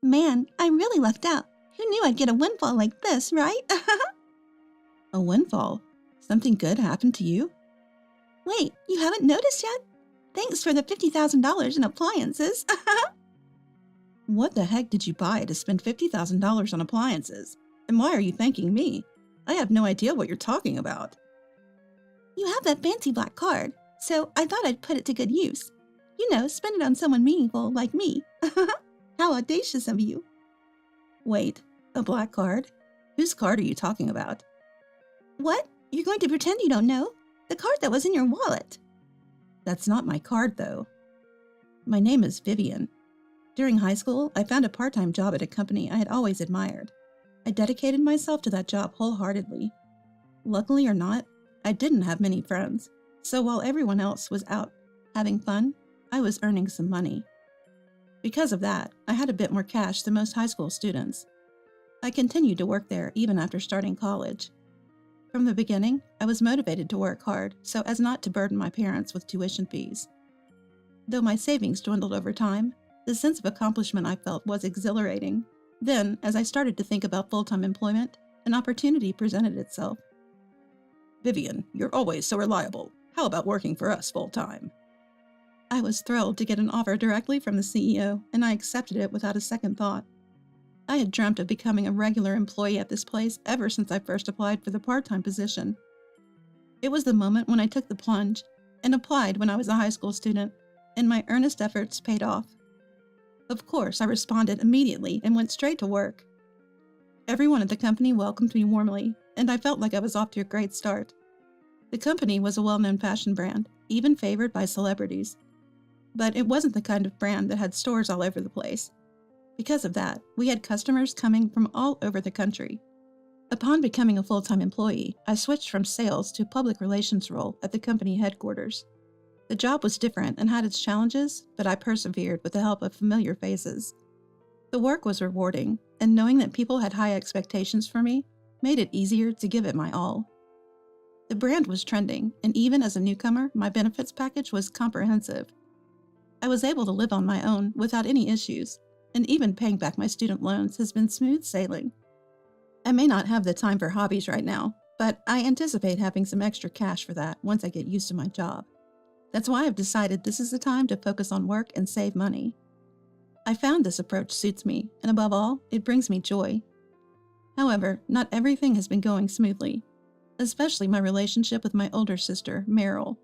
Man, I really lucked out. Who knew I'd get a windfall like this, right? A windfall? Something good happened to you? Wait, you haven't noticed yet? Thanks for the $50,000 in appliances. What the heck did you buy to spend $50,000 on appliances? And why are you thanking me? I have no idea what you're talking about. You have that fancy black card, so I thought I'd put it to good use. You know, spend it on someone meaningful like me. How audacious of you. Wait, a black card? Whose card are you talking about? What? You're going to pretend you don't know? The card that was in your wallet. That's not my card, though. My name is Vivian. During high school, I found a part-time job at a company I had always admired. I dedicated myself to that job wholeheartedly. Luckily or not, I didn't have many friends, so while everyone else was out having fun, I was earning some money. Because of that, I had a bit more cash than most high school students. I continued to work there even after starting college. From the beginning, I was motivated to work hard so as not to burden my parents with tuition fees. Though my savings dwindled over time, the sense of accomplishment I felt was exhilarating. Then, as I started to think about full-time employment, an opportunity presented itself. Vivian, you're always so reliable. How about working for us full-time? I was thrilled to get an offer directly from the CEO, and I accepted it without a second thought. I had dreamt of becoming a regular employee at this place ever since I first applied for the part-time position. It was the moment when I took the plunge and applied when I was a high school student, and my earnest efforts paid off. Of course, I responded immediately and went straight to work. Everyone at the company welcomed me warmly, and I felt like I was off to a great start. The company was a well-known fashion brand, even favored by celebrities. But it wasn't the kind of brand that had stores all over the place. Because of that, we had customers coming from all over the country. Upon becoming a full-time employee, I switched from sales to a public relations role at the company headquarters. The job was different and had its challenges, but I persevered with the help of familiar faces. The work was rewarding, and knowing that people had high expectations for me made it easier to give it my all. The brand was trending, and even as a newcomer, my benefits package was comprehensive. I was able to live on my own without any issues, and even paying back my student loans has been smooth sailing. I may not have the time for hobbies right now, but I anticipate having some extra cash for that once I get used to my job. That's why I've decided this is the time to focus on work and save money. I found this approach suits me, and above all, it brings me joy. However, not everything has been going smoothly, especially my relationship with my older sister, Meryl.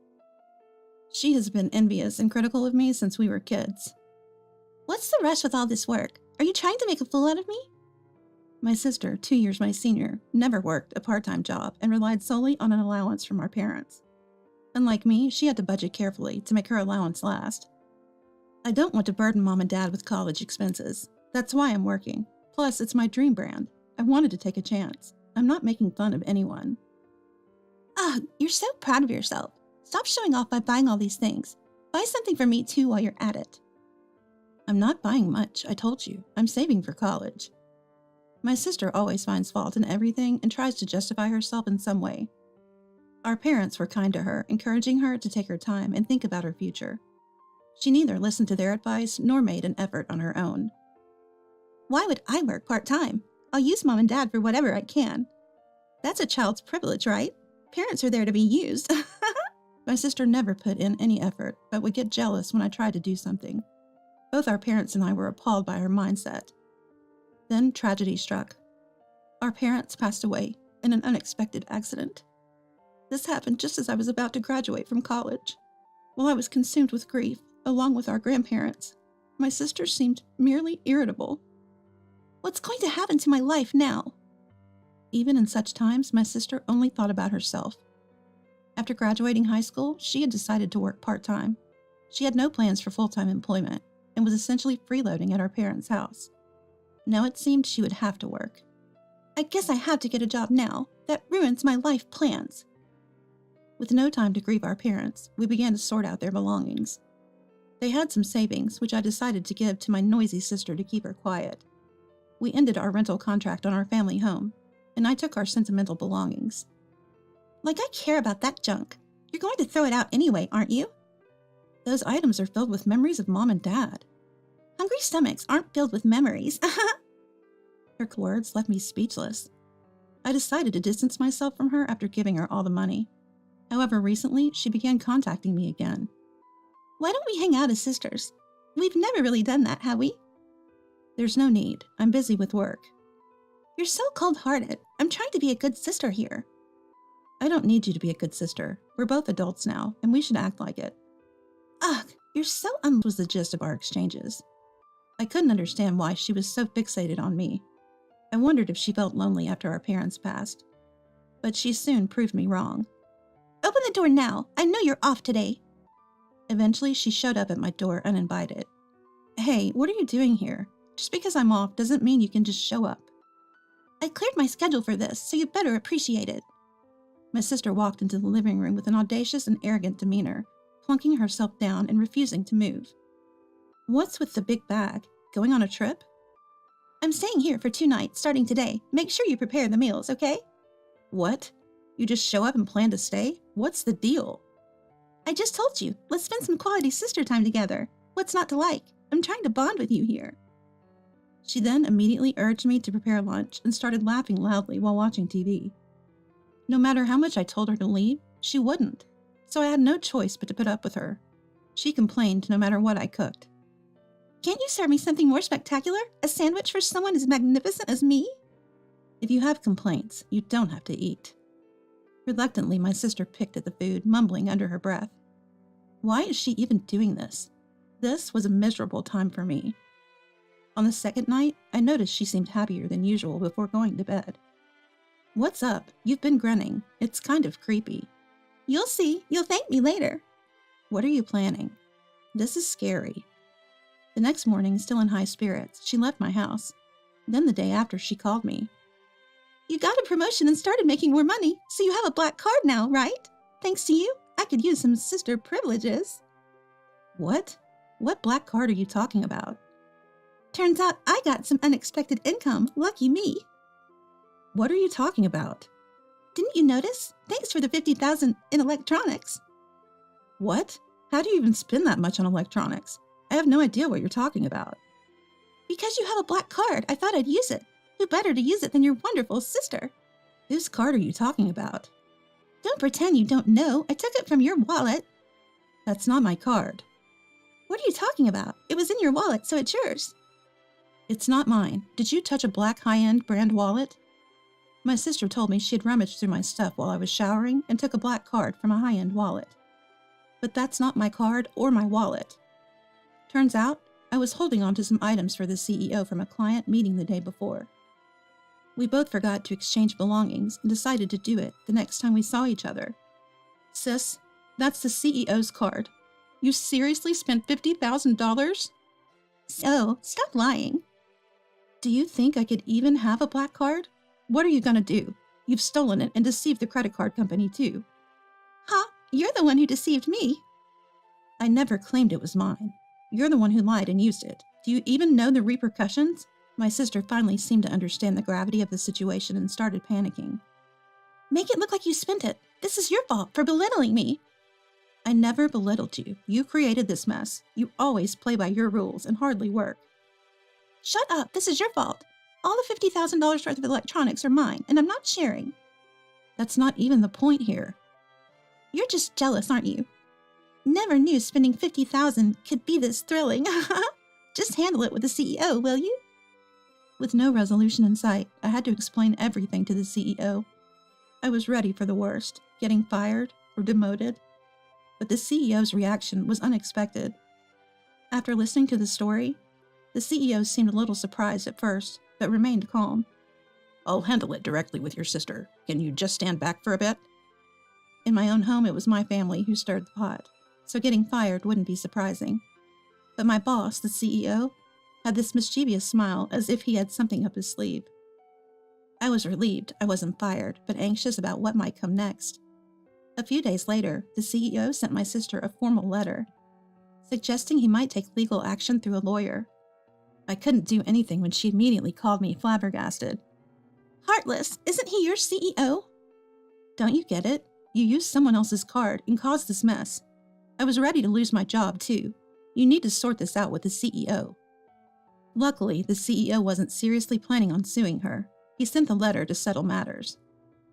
She has been envious and critical of me since we were kids. What's the rush with all this work? Are you trying to make a fool out of me? My sister, 2 years my senior, never worked a part-time job and relied solely on an allowance from our parents. Unlike me, she had to budget carefully to make her allowance last. I don't want to burden Mom and Dad with college expenses. That's why I'm working. Plus, it's my dream brand. I wanted to take a chance. I'm not making fun of anyone. Ugh, you're so proud of yourself. Stop showing off by buying all these things. Buy something for me too while you're at it. I'm not buying much, I told you. I'm saving for college. My sister always finds fault in everything and tries to justify herself in some way. Our parents were kind to her, encouraging her to take her time and think about her future. She neither listened to their advice nor made an effort on her own. Why would I work part-time? I'll use Mom and Dad for whatever I can. That's a child's privilege, right? Parents are there to be used. My sister never put in any effort, but would get jealous when I tried to do something. Both our parents and I were appalled by her mindset. Then tragedy struck. Our parents passed away in an unexpected accident. This happened just as I was about to graduate from college. While I was consumed with grief, along with our grandparents, my sister seemed merely irritable. What's going to happen to my life now? Even in such times, my sister only thought about herself. After graduating high school, she had decided to work part-time. She had no plans for full-time employment and was essentially freeloading at our parents' house. Now it seemed she would have to work. I guess I have to get a job now. That ruins my life plans. With no time to grieve our parents, we began to sort out their belongings. They had some savings, which I decided to give to my noisy sister to keep her quiet. We ended our rental contract on our family home, and I took our sentimental belongings. Like I care about that junk. You're going to throw it out anyway, aren't you? Those items are filled with memories of Mom and Dad. Hungry stomachs aren't filled with memories. Her words left me speechless. I decided to distance myself from her after giving her all the money. However, recently, she began contacting me again. Why don't we hang out as sisters? We've never really done that, have we? There's no need. I'm busy with work. You're so cold-hearted. I'm trying to be a good sister here. I don't need you to be a good sister. We're both adults now, and we should act like it. Ugh, you're so was the gist of our exchanges. I couldn't understand why she was so fixated on me. I wondered if she felt lonely after our parents passed. But she soon proved me wrong. Open the door now. I know you're off today. Eventually, she showed up at my door uninvited. Hey, what are you doing here? Just because I'm off doesn't mean you can just show up. I cleared my schedule for this, so you better appreciate it. My sister walked into the living room with an audacious and arrogant demeanor, plunking herself down and refusing to move. What's with the big bag? Going on a trip? I'm staying here for 2 nights, starting today. Make sure you prepare the meals, okay? What? You just show up and plan to stay? What's the deal? I just told you. Let's spend some quality sister time together. What's not to like? I'm trying to bond with you here. She then immediately urged me to prepare lunch and started laughing loudly while watching TV. No matter how much I told her to leave, she wouldn't, so I had no choice but to put up with her. She complained no matter what I cooked. Can't you serve me something more spectacular? A sandwich for someone as magnificent as me? If you have complaints, you don't have to eat. Reluctantly, my sister picked at the food, mumbling under her breath. Why is she even doing this? This was a miserable time for me. On the second night, I noticed she seemed happier than usual before going to bed. What's up? You've been grinning. It's kind of creepy. You'll see. You'll thank me later. What are you planning? This is scary. The next morning, still in high spirits, she left my house. Then the day after, she called me. You got a promotion and started making more money, so you have a black card now, right? Thanks to you, I could use some sister privileges. What? What black card are you talking about? Turns out I got some unexpected income. Lucky me. What are you talking about? Didn't you notice? Thanks for the $50,000 in electronics. What? How do you even spend that much on electronics? I have no idea what you're talking about. Because you have a black card, I thought I'd use it. Who better to use it than your wonderful sister? Whose card are you talking about? Don't pretend you don't know. I took it from your wallet. That's not my card. What are you talking about? It was in your wallet, so it's yours. It's not mine. Did you touch a black high-end brand wallet? My sister told me she had rummaged through my stuff while I was showering and took a black card from a high-end wallet. But that's not my card or my wallet. Turns out, I was holding on to some items for the CEO from a client meeting the day before. We both forgot to exchange belongings and decided to do it the next time we saw each other. Sis, that's the CEO's card. You seriously spent $50,000? So, stop lying. Do you think I could even have a black card? What are you gonna do? You've stolen it and deceived the credit card company too. Huh? You're the one who deceived me. I never claimed it was mine. You're the one who lied and used it. Do you even know the repercussions? My sister finally seemed to understand the gravity of the situation and started panicking. Make it look like you spent it. This is your fault for belittling me. I never belittled you. You created this mess. You always play by your rules and hardly work. Shut up. This is your fault. All the $50,000 worth of electronics are mine, and I'm not sharing. That's not even the point here. You're just jealous, aren't you? Never knew spending $50,000 could be this thrilling. Just handle it with the CEO, will you? With no resolution in sight, I had to explain everything to the CEO. I was ready for the worst, getting fired or demoted. But the CEO's reaction was unexpected. After listening to the story, the CEO seemed a little surprised at first, but remained calm. I'll handle it directly with your sister. Can you just stand back for a bit? In my own home, it was my family who stirred the pot, so getting fired wouldn't be surprising. But my boss, the CEO, had this mischievous smile as if he had something up his sleeve. I was relieved I wasn't fired, but anxious about what might come next. A few days later, the CEO sent my sister a formal letter, suggesting he might take legal action through a lawyer. I couldn't do anything when she immediately called me flabbergasted. Heartless, isn't he your CEO? Don't you get it? You used someone else's card and caused this mess. I was ready to lose my job, too. You need to sort this out with the CEO. Luckily, the CEO wasn't seriously planning on suing her. He sent the letter to settle matters.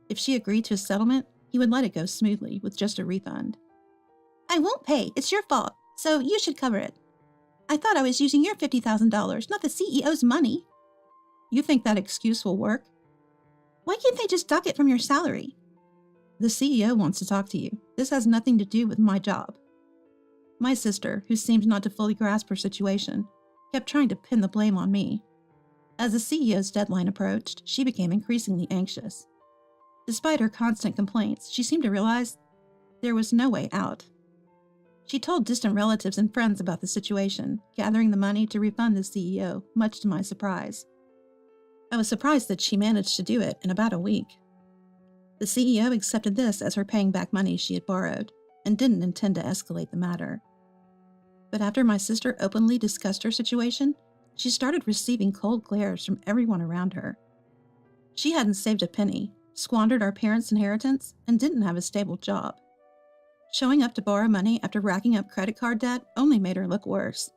If she agreed to a settlement, he would let it go smoothly with just a refund. I won't pay. It's your fault, so you should cover it. I thought I was using your $50,000, not the CEO's money. You think that excuse will work? Why can't they just dock it from your salary? The CEO wants to talk to you. This has nothing to do with my job. My sister, who seemed not to fully grasp her situation, kept trying to pin the blame on me. As the CEO's deadline approached, she became increasingly anxious. Despite her constant complaints, she seemed to realize there was no way out. She told distant relatives and friends about the situation, gathering the money to refund the CEO, much to my surprise. I was surprised that she managed to do it in about a week. The CEO accepted this as her paying back money she had borrowed, and didn't intend to escalate the matter. But after my sister openly discussed her situation, she started receiving cold glares from everyone around her. She hadn't saved a penny, squandered our parents' inheritance, and didn't have a stable job. Showing up to borrow money after racking up credit card debt only made her look worse.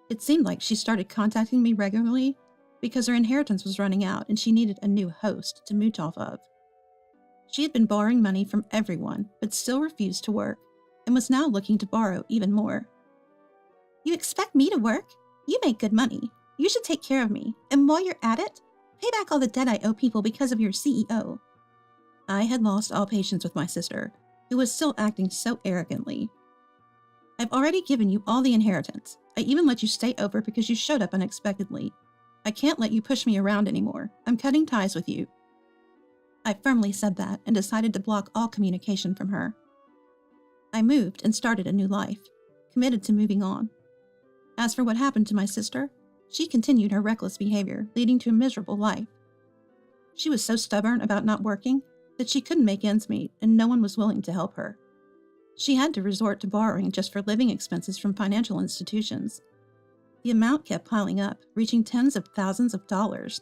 It seemed like she started contacting me regularly because her inheritance was running out and she needed a new host to mooch off of. She had been borrowing money from everyone, but still refused to work, and was now looking to borrow even more. You expect me to work? You make good money. You should take care of me, and while you're at it, pay back all the debt I owe people because of your CEO. I had lost all patience with my sister, who was still acting so arrogantly. I've already given you all the inheritance. I even let you stay over because you showed up unexpectedly. I can't let you push me around anymore. I'm cutting ties with you. I firmly said that and decided to block all communication from her. I moved and started a new life, committed to moving on. As for what happened to my sister, she continued her reckless behavior, leading to a miserable life. She was so stubborn about not working that she couldn't make ends meet and no one was willing to help her. She had to resort to borrowing just for living expenses from financial institutions. The amount kept piling up, reaching tens of thousands of dollars.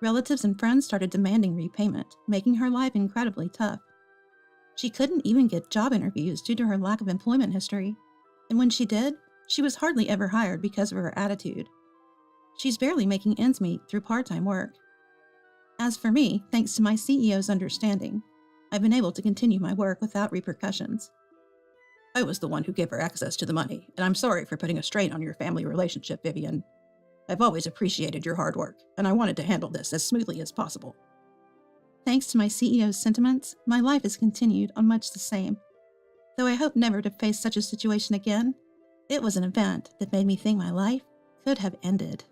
Relatives and friends started demanding repayment, making her life incredibly tough. She couldn't even get job interviews due to her lack of employment history, and when she did, she was hardly ever hired because of her attitude. She's barely making ends meet through part-time work. As for me, thanks to my CEO's understanding, I've been able to continue my work without repercussions. I was the one who gave her access to the money, and I'm sorry for putting a strain on your family relationship, Vivian. I've always appreciated your hard work, and I wanted to handle this as smoothly as possible. Thanks to my CEO's sentiments, my life has continued on much the same. Though I hope never to face such a situation again, it was an event that made me think my life could have ended.